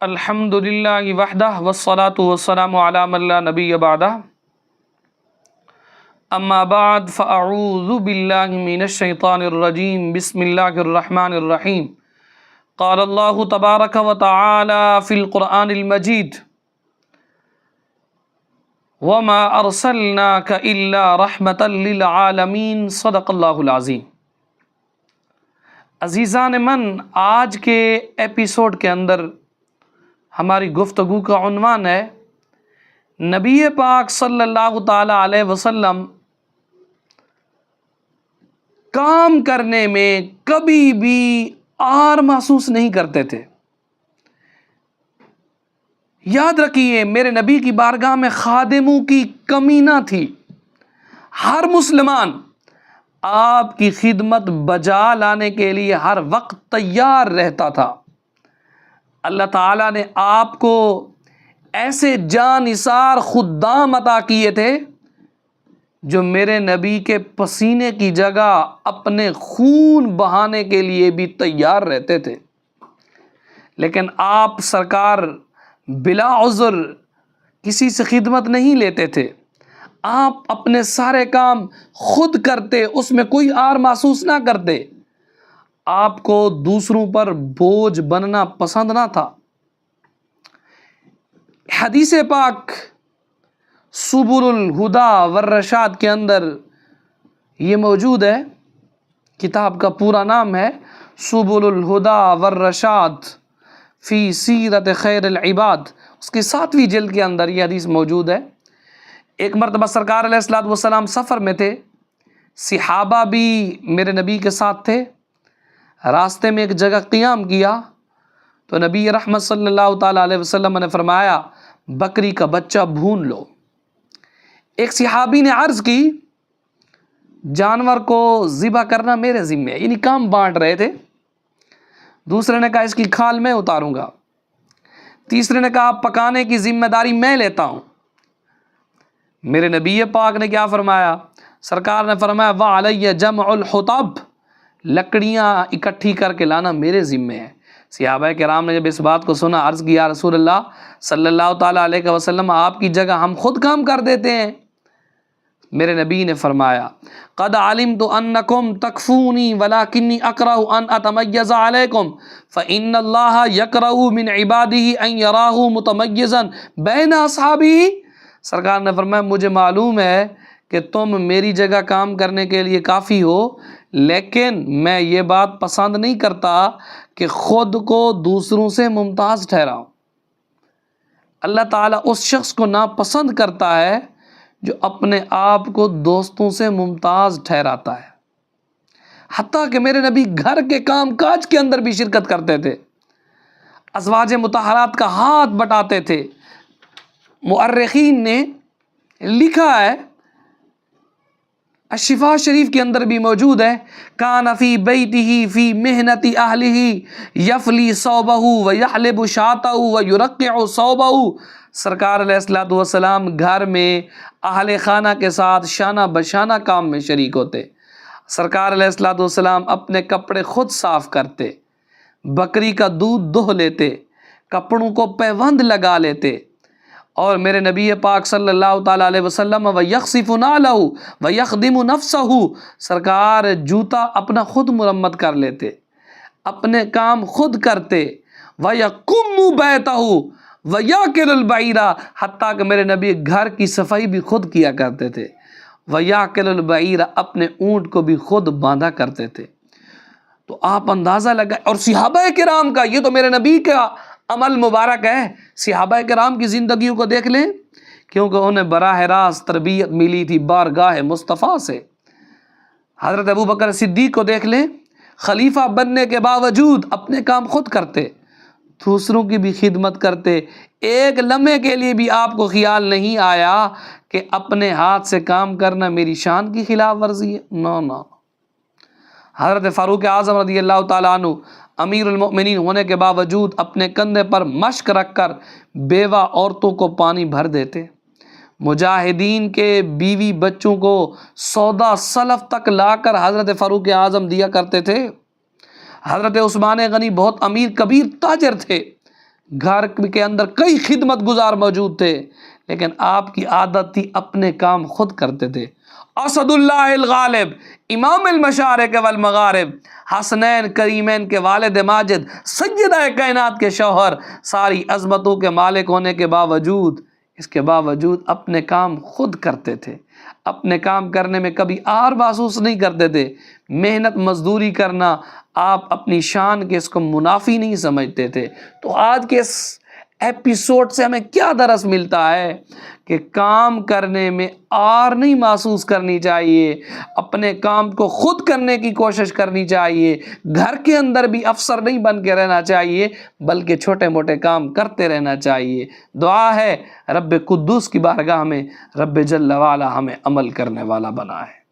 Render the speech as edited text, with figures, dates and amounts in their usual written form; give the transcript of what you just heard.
الحمد للہ وحدہ والصلاة والسلام علی من لا نبی بعدہ اما بعد فاعوذ باللہ من الشیطان الرجیم بسم اللہ الرحمن الرحیم قال اللہ تبارک و تعالی فی القرآن المجید وما ارسلناک الا رحمتا للعالمین صدق اللہ العظیم۔ عزیزان من، آج کے ایپیسوڈ کے اندر ہماری گفتگو کا عنوان ہے نبی پاک صلی اللہ تعالی علیہ وسلم کام کرنے میں کبھی بھی آر محسوس نہیں کرتے تھے۔ یاد رکھیے، میرے نبی کی بارگاہ میں خادموں کی کمی نہ تھی۔ ہر مسلمان آپ کی خدمت بجا لانے کے لیے ہر وقت تیار رہتا تھا۔ اللہ تعالیٰ نے آپ کو ایسے جان نثار خدام عطا کیے تھے جو میرے نبی کے پسینے کی جگہ اپنے خون بہانے کے لیے بھی تیار رہتے تھے، لیکن آپ سرکار بلا عذر کسی سے خدمت نہیں لیتے تھے۔ آپ اپنے سارے کام خود کرتے، اس میں کوئی آر محسوس نہ کرتے۔ آپ کو دوسروں پر بوجھ بننا پسند نہ تھا۔ حدیث پاک سبل الہدا والرشاد کے اندر یہ موجود ہے۔ کتاب کا پورا نام ہے سبل الہدا والرشاد فی سیرت خیر العباد۔ اس کی 7ویں جلد کے اندر یہ حدیث موجود ہے۔ ایک مرتبہ سرکار علیہ الصلوۃ والسلام سفر میں تھے، صحابہ بھی میرے نبی کے ساتھ تھے۔ راستے میں ایک جگہ قیام کیا تو نبی رحمت صلی اللہ تعالیٰ علیہ وسلم نے فرمایا، بکری کا بچہ بھون لو۔ ایک صحابی نے عرض کی، جانور کو ذبح کرنا میرے ذمہ ہے، یعنی کام بانٹ رہے تھے۔ دوسرے نے کہا اس کی کھال میں اتاروں گا۔ تیسرے نے کہا پکانے کی ذمہ داری میں لیتا ہوں۔ میرے نبی پاک نے کیا فرمایا؟ سرکار نے فرمایا وعلی جمع الحطب، لکڑیاں اکٹھی کر کے لانا میرے ذمہ ہے۔ صحابہ کرام نے جب اس بات کو سنا، عرض کیا رسول اللہ صلی اللہ تعالیٰ علیہ وسلم، آپ کی جگہ ہم خود کام کر دیتے ہیں۔ میرے نبی نے فرمایا قد علمت انکم تکفونی ولکنی اکرہ ان اتمیز علیکم فإن اللہ یکرہ من عبادہ ان یراہ متمیزا بین اصحابہ۔ سرکار نے فرمایا مجھے معلوم ہے کہ تم میری جگہ کام کرنے کے لیے کافی ہو، لیکن میں یہ بات پسند نہیں کرتا کہ خود کو دوسروں سے ممتاز ٹھہراؤں۔ اللہ تعالیٰ اس شخص کو ناپسند کرتا ہے جو اپنے آپ کو دوستوں سے ممتاز ٹھہراتا ہے۔ حتیٰ کہ میرے نبی گھر کے کام کاج کے اندر بھی شرکت کرتے تھے، ازواج مطہرات کا ہاتھ بٹاتے تھے۔ مؤرخین نے لکھا ہے، الشفاء شریف کے اندر بھی موجود ہے، کان فی بیتہ فی محنت اہلہ یفلی ثوبہ ویحلب شاۃہ ویرقع ثوبہ۔ سرکار علیہ الصلوۃ والسلام گھر میں اہل خانہ کے ساتھ شانہ بشانہ کام میں شریک ہوتے۔ سرکار علیہ الصلوۃ والسلام اپنے کپڑے خود صاف کرتے، بکری کا دودھ دہہ لیتے، کپڑوں کو پیوند لگا لیتے، اور میرے نبی پاک صلی اللہ تعالیٰ علیہ وسلم وَيَخْصِفُ نَعْلَهُ وَيَخْدِمُ نَفْسَهُ، سرکار جوتا اپنا خود مرمت کر لیتے، اپنے کام خود کرتے۔ وَيَقُمُّ بَيْتَهُ وَيَأْكِلُ الْبَعِيرَ، حتیٰ کہ میرے نبی گھر کی صفائی بھی خود کیا کرتے تھے۔ وَيَأْكِلُ الْبَعِيرَ، اپنے اونٹ کو بھی خود باندھا کرتے تھے۔ تو آپ اندازہ لگائیں، اور صحابہ کرام کا یہ تو میرے نبی کا عمل مبارک ہے۔ صحابہ کرام کی زندگیوں کو دیکھ لیں، کیونکہ انہیں براہ راست تربیت ملی تھی بارگاہ مصطفیٰ سے۔ حضرت ابوبکر صدیق کو دیکھ لیں، خلیفہ بننے کے باوجود اپنے کام خود کرتے، دوسروں کی بھی خدمت کرتے۔ ایک لمحے کے لیے بھی آپ کو خیال نہیں آیا کہ اپنے ہاتھ سے کام کرنا میری شان کی خلاف ورزی ہے؟ نہ۔ حضرت فاروق اعظم رضی اللہ تعالیٰ عنہ امیر المؤمنین ہونے کے باوجود اپنے کندھے پر مشق رکھ کر بیوہ عورتوں کو پانی بھر دیتے۔ مجاہدین کے بیوی بچوں کو سودا سلف تک لا کر حضرت فاروق اعظم دیا کرتے تھے۔ حضرت عثمان غنی بہت امیر کبیر تاجر تھے، گھر کے اندر کئی خدمت گزار موجود تھے، لیکن آپ کی عادت تھی اپنے کام خود کرتے تھے۔ اسد اللہ الغالب، امام المشارق والمغارب، حسنین کریمین کے والد ماجد، سیدہ کائنات کے شوہر، ساری عظمتوں کے مالک ہونے کے باوجود، اس کے باوجود اپنے کام خود کرتے تھے، اپنے کام کرنے میں کبھی آر محسوس نہیں کرتے تھے۔ محنت مزدوری کرنا آپ اپنی شان کے اس کو منافی نہیں سمجھتے تھے۔ تو آج کے اس ایپیسوڈ سے ہمیں کیا درس ملتا ہے کہ کام کرنے میں آر نہیں محسوس کرنی چاہیے، اپنے کام کو خود کرنے کی کوشش کرنی چاہیے، گھر کے اندر بھی افسر نہیں بن کے رہنا چاہیے، بلکہ چھوٹے موٹے کام کرتے رہنا چاہیے۔ دعا ہے رب قدوس کی بارگاہ میں رب جل وعلا ہمیں عمل کرنے والا بنائے۔